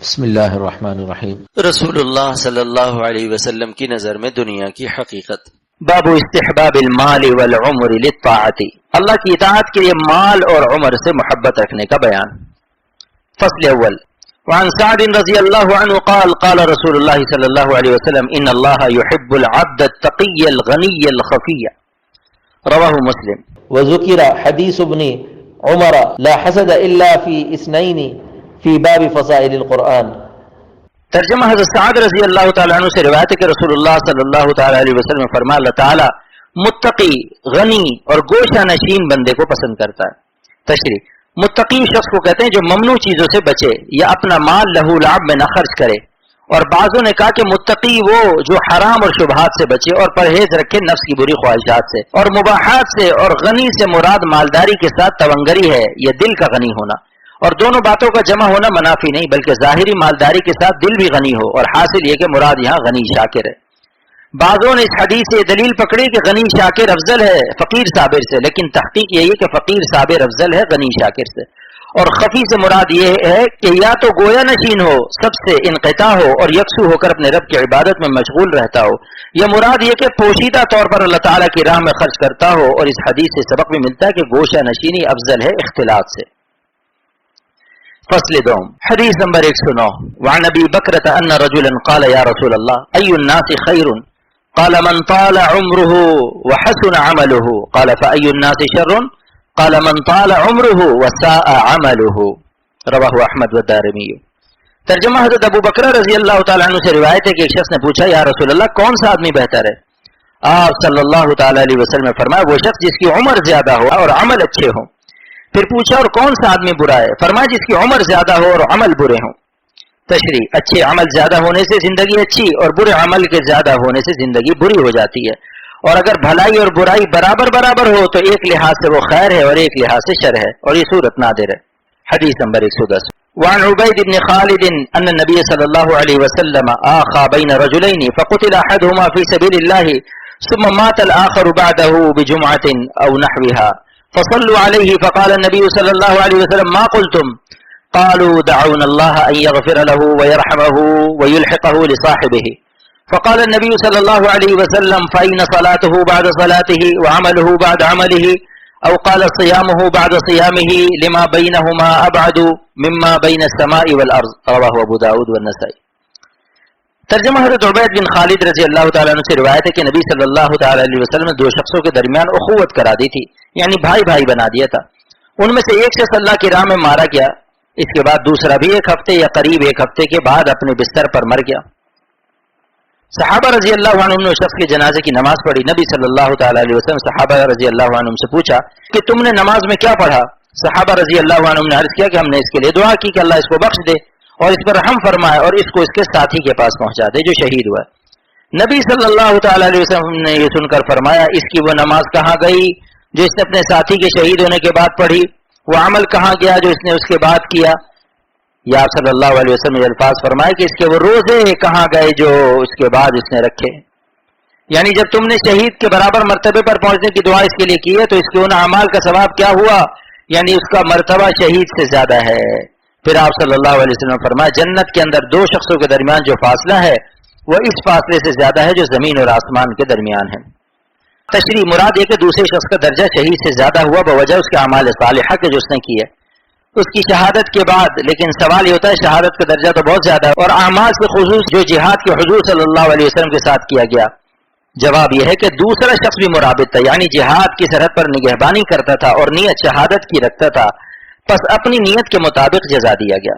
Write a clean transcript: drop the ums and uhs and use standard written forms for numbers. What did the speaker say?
بسم اللہ الرحمن الرحیم۔ رسول اللہ صلی اللہ علیہ وسلم کی نظر میں دنیا کی حقیقت۔ باب استحباب المال والعمر للطاعت، اللہ کی اطاعت کے لیے مال اور عمر سے محبت رکھنے کا بیان۔ فصل اول، وعن سعد رضی اللہ عنہ قال قال رسول اللہ صلی اللہ علیہ وسلم ان اللہ يحب العبد التقی الغنی الخفی، رواہ مسلم۔ وذکر حدیث ابن عمر لا حسد الا فی اثنین فی باب فضائل القرآن۔ ترجمہ حضرت سعد رضی اللہ تعالیٰ عنہ سے روایت ہے کہ رسول اللہ صلی اللہ تعالیٰ علیہ وسلم نے فرمایا اللہ تعالیٰ متقی، غنی اور گوشہ نشین بندے کو پسند کرتا ہے۔ تشریح، متقی شخص کو کہتے ہیں جو ممنوع چیزوں سے بچے یا اپنا مال لہو لعب میں نہ خرچ کرے، اور بعضوں نے کہا کہ متقی وہ جو حرام اور شبہات سے بچے اور پرہیز رکھے نفس کی بری خواہشات سے اور مباحات سے، اور غنی سے مراد مالداری کے ساتھ تونگری ہے یا دل کا غنی ہونا، اور دونوں باتوں کا جمع ہونا منافی نہیں بلکہ ظاہری مالداری کے ساتھ دل بھی غنی ہو، اور حاصل یہ کہ مراد یہاں غنی شاکر ہے۔ بعضوں نے اس حدیث سے دلیل پکڑی کہ غنی شاکر افضل ہے فقیر صابر سے، لیکن تحقیق یہی ہے کہ فقیر صابر افضل ہے غنی شاکر سے۔ اور خفی سے مراد یہ ہے کہ یا تو گویا نشین ہو، سب سے انقطاع ہو اور یکسو ہو کر اپنے رب کی عبادت میں مشغول رہتا ہو، یا مراد یہ کہ پوشیدہ طور پر اللہ تعالیٰ کی راہ میں خرچ کرتا ہو۔ اور اس حدیث سے سبق بھی ملتا ہے کہ گوشہ نشینی افضل ہے اختلاط سے۔ فصل دوم، حدیث نمبر 109، وعن ابی بکرۃ ان رجلا قال یا رسول اللہ ای الناس خیر؟ قال من طال عمره وحسن عمله قال فأي الناس شر؟ قال من طال عمره وساء عمله، رواہ احمد والدارمی۔ ترجمہ حضرت ابو بکر رضی اللہ تعالیٰ عنہ سے روایت ہے کہ ایک شخص نے پوچھا یا رسول اللہ کون سا آدمی بہتر ہے؟ آپ صلی اللہ تعالیٰ علیہ وسلم نے فرمایا وہ شخص جس کی عمر زیادہ ہو اور عمل اچھے ہوں۔ پھر پوچھا اور کون سا آدمی برا ہے؟ فرمایا جس کی عمر زیادہ ہو اور عمل برے ہوں۔ تشریح، اچھے عمل زیادہ ہونے سے زندگی اچھی اور برے عمل کے زیادہ ہونے سے زندگی بری ہو جاتی ہے، اور اگر بھلائی اور برائی برابر برابر ہو تو ایک لحاظ سے وہ خیر ہے اور ایک لحاظ سے شر ہے، اور یہ صورت نادر ہے۔ حدیث نمبر 110، وعن عبید بن خالد ان النبی صلی اللہ علیہ وسلم آخى بین رجلین فقتل احدهما فی سبیل اللہ ثم مات الآخر بعده بجمعة او نحوها فصلوا علیہ فقال النبی صلی اللہ علیہ وسلم ما قلتم؟ قالوا دعونا اللہ ان یغفر له ویرحمه ویلحقه لصاحبه فقال النبی صلی اللہ علیہ وسلم فإن صلاته بعد صلاته وعمله بعد عمله او قال صيامه بعد صيامه لما بينهما ابعد مما بين السماء والارض، رواه ابو داود والنسائی۔ ترجمہ حضرت عبید بن خالد رضی اللہ تعالیٰ عنہ سے روایت ہے کہ نبی صلی اللہ تعالیٰ علیہ وسلم نے دو شخصوں کے درمیان اخوت کرا دی تھی، یعنی بھائی بھائی بنا دیا تھا۔ ان میں سے ایک شخص اللہ کی راہ میں مارا گیا، اس کے بعد دوسرا بھی ایک ہفتے یا قریب ایک ہفتے کے بعد اپنے بستر پر مر گیا۔ صحابہ رضی اللہ عنہم نے اس شخص کے جنازے کی نماز پڑھی۔ نبی صلی اللہ تعالیٰ علیہ وسلم صحابہ رضی اللہ عنہم سے پوچھا کہ تم نے نماز میں کیا پڑھا؟ صحابہ رضی اللہ عنہم نے عرض کیا کہ ہم نے اس کے لیے دعا کی کہ اللہ اس کو بخش دے اور اس پر رحم فرمائے اور اس کو اس کے ساتھی کے پاس پہنچا دے جو شہید ہوا ہے۔ نبی صلی اللہ تعالیٰ علیہ وسلم نے یہ سن کر فرمایا اس کی وہ نماز کہاں گئی جو اس نے اپنے ساتھی کے شہید ہونے کے بعد پڑھی؟ وہ عمل کہاں گیا جو اس نے اس کے بعد کیا؟ یا آپ صلی اللہ علیہ وسلم نے الفاظ فرمائے کہ اس کے وہ روزے کہاں گئے جو اس کے بعد اس نے رکھے؟ یعنی جب تم نے شہید کے برابر مرتبے پر پہنچنے کی دعا اس کے لیے کی ہے تو اس کے ان اعمال کا ثواب کیا ہوا؟ یعنی اس کا مرتبہ شہید سے زیادہ ہے۔ پھر آپ صلی اللہ علیہ وسلم نے فرمایا جنت کے اندر دو شخصوں کے درمیان جو فاصلہ ہے وہ اس فاصلے سے زیادہ ہے جو زمین اور آسمان کے درمیان ہے۔ تشریح، مراد یہ کہ دوسرے شخص کا درجہ شہید سے زیادہ ہوا بوجہ اس کے اعمال صالحہ کے جو اس نے کیے اس کی شہادت کے بعد، لیکن سوال یہ ہوتا ہے شہادت کا درجہ تو بہت زیادہ ہے اور اعمال کے خصوص جو جہاد کے حضور صلی اللہ علیہ وسلم کے ساتھ کیا گیا۔ جواب یہ ہے کہ دوسرا شخص بھی مرابط تھا، یعنی جہاد کی سرحد پر نگہبانی کرتا تھا اور نیت شہادت کی رکھتا تھا، پس اپنی نیت کے مطابق جزا دیا گیا۔